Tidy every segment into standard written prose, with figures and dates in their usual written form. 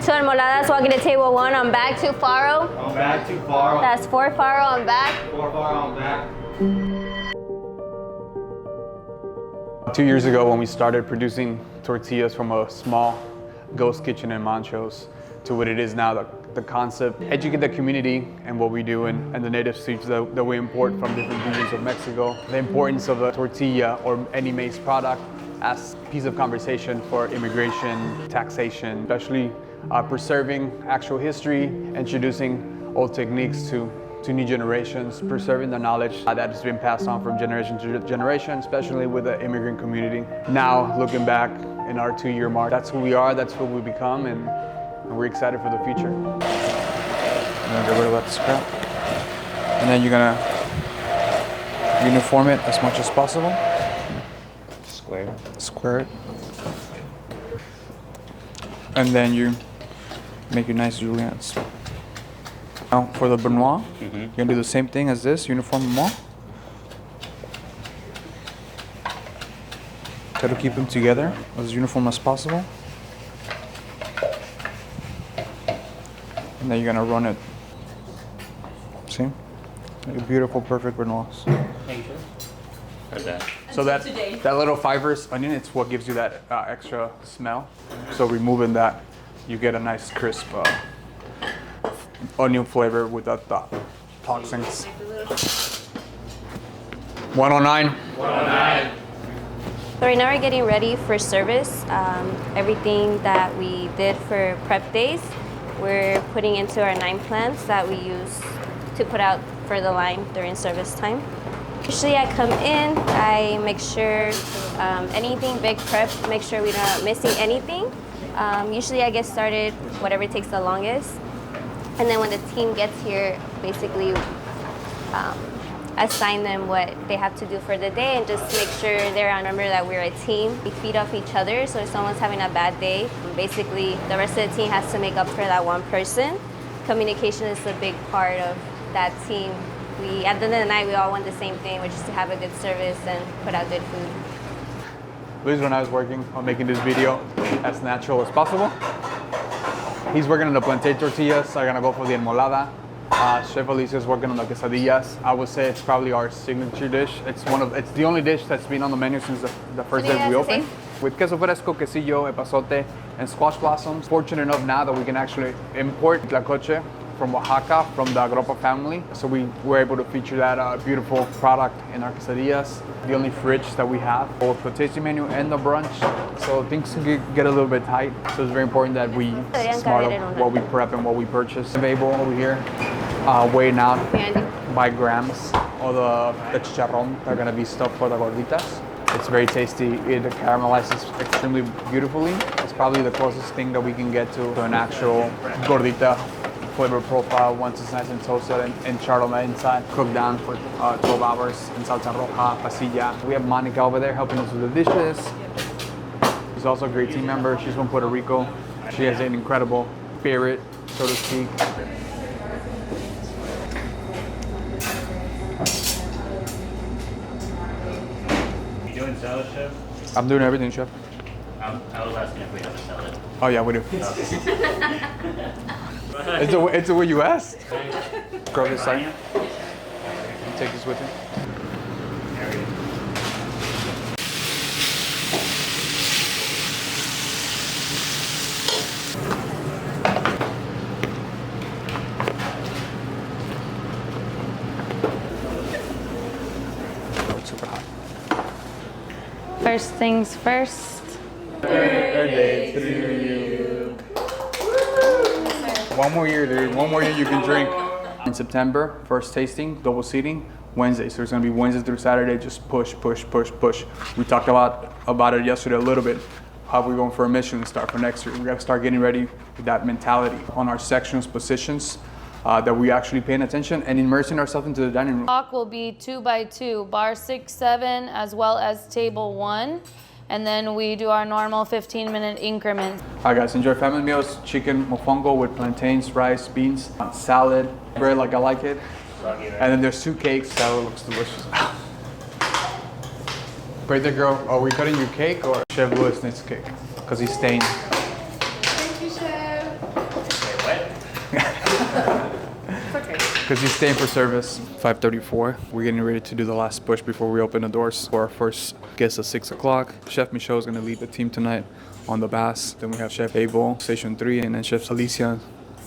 Two enmoladas, walking to table one. I'm back. Two faro. I'm back. Two faro. That's four faro. I'm back. Four faro. I'm back. 2 years ago, when we started producing tortillas from a small ghost kitchen in Montrose to what it is now, the concept, educate the community and what we do and the native sweets that we import from different regions of Mexico. The importance of a tortilla or any maize product as a piece of conversation for immigration, taxation, especially preserving actual history, introducing old techniques to new generations, preserving the knowledge that has been passed on from generation to generation, especially with the immigrant community. Now, looking back in our 2-year mark, that's who we are, that's who we become, and we're excited for the future. You're gonna get rid of that scrap. And then you're gonna uniform it as much as possible. Square it. And then you make your nice juliennes. Now for the Benoit, you're gonna do the same thing as this, uniform them all. Try to keep them together as uniform as possible. And then you're gonna run it. See? Like beautiful, perfect Benoits. So that little fibrous onion, it's what gives you that extra smell. So removing that, you get a nice crisp onion flavor without the toxins. 109. 109. So right now we're getting ready for service. Everything that we did for prep days, we're putting into our 9 plants that we use to put out for the line during service time. Usually I come in, I make sure anything big prep, make sure we're not missing anything. Usually I get started whatever takes the longest. And then when the team gets here, basically assign them what they have to do for the day and just make sure they remember that we're a team. We feed off each other, so if someone's having a bad day, basically the rest of the team has to make up for that one person. Communication is a big part of that team. At the end of the night, we all want the same thing, which is to have a good service and put out good food. Luis, when I was working on making this video as natural as possible, he's working on the plantain tortillas. I'm gonna go for the enmolada. Chef Alicia is working on the quesadillas. I would say it's probably our signature dish. It's the only dish that's been on the menu since the first day we opened. With queso fresco, quesillo, epazote, and squash blossoms. Fortunate enough now that we can actually import tlacoche from Oaxaca, from the Agropa family. So we were able to feature that beautiful product in our quesadillas. The only fridge that we have, both the tasting menu and the brunch. So things get a little bit tight. So it's very important that we smart up what we prep and what we purchase. Available over here, weighing out by grams all the chicharrón that are gonna be stuffed for the gorditas. It's very tasty. It caramelizes extremely beautifully. It's probably the closest thing that we can get to an actual gordita flavor profile once it's nice and toasted and charred on the inside. Cooked down for 12 hours in salsa roja, pasilla. We have Monica over there helping us with the dishes. She's also a great team member. She's from Puerto Rico. She has an incredible spirit, so to speak. You doing salad, chef? I'm doing everything, chef. I was asking if we have a salad. Oh yeah, we do. It's what you asked. Grab this side. Take this with you. It's super hot. First things first. Birthday to you. One more year, dude. One more year you can drink. In September, first tasting, double seating, Wednesday. So it's gonna be Wednesday through Saturday, just push. We talked about it yesterday a little bit, how we're going for a Michelin star for next year. We gotta start getting ready with that mentality on our sections, positions, that we actually paying attention and immersing ourselves into the dining room. Talk will be 2 by 2, bar 6, 7, as well as table 1. And then we do our normal 15-minute increments. All right, guys, enjoy family meals. Chicken mofongo with plantains, rice, beans, salad, bread like I like it. And then there's 2 cakes. Salad looks delicious. Birthday girl, are we cutting your cake or Chef Louis needs cake? Because he's staying. Thank you, Chef. because he's staying for service. 5:34. We're getting ready to do the last push before we open the doors for our first guest at 6 o'clock. Chef Michaud is going to lead the team tonight on the bass. Then we have Chef Abel, Station 3, and then Chef Alicia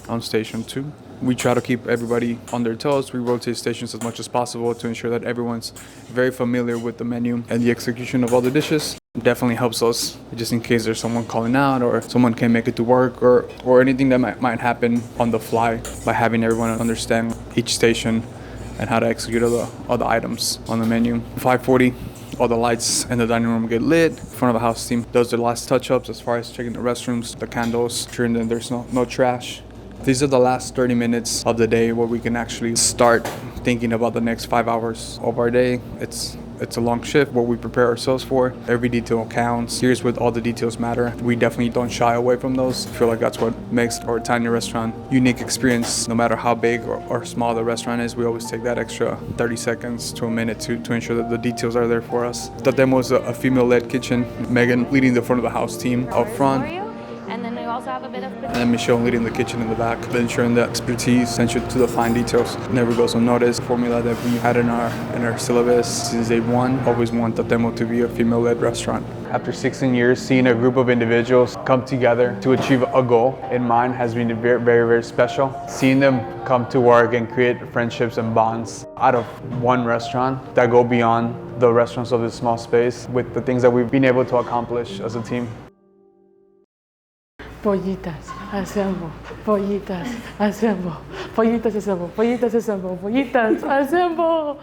on Station 2. We try to keep everybody on their toes. We rotate stations as much as possible to ensure that everyone's very familiar with the menu and the execution of all the dishes. It definitely helps us just in case there's someone calling out or someone can't make it to work or anything that might happen on the fly, by having everyone understand each station and how to execute all the items on the menu. 5:40. All the lights in the dining room get lit. Front of the house team does the last touch-ups as far as checking the restrooms, the candles, ensuring that there's no trash. These are the last 30 minutes of the day where we can actually start thinking about the next 5 hours of our day. It's a long shift, what we prepare ourselves for. Every detail counts. Here's where all the details matter. We definitely don't shy away from those. I feel like that's what makes our tiny restaurant unique experience. No matter how big or small the restaurant is, we always take that extra 30 seconds to a minute to ensure that the details are there for us. Tatemo is a female-led kitchen. Megan leading the front of the house team up front. And then we also have a bit of And Michelle leading the kitchen in the back, ensuring that expertise, attention to the fine details, never goes unnoticed. Formula that we had in our syllabus since day one, always want Tatemo to be a female-led restaurant. After 16 years, seeing a group of individuals come together to achieve a goal in mind has been very, very, very special. Seeing them come to work and create friendships and bonds out of one restaurant that go beyond the restaurants of this small space with the things that we've been able to accomplish as a team. Pollitas, assemble. Pollitas, assemble. Pollitas, assemble. Pollitas, assemble. Pollitas, assemble.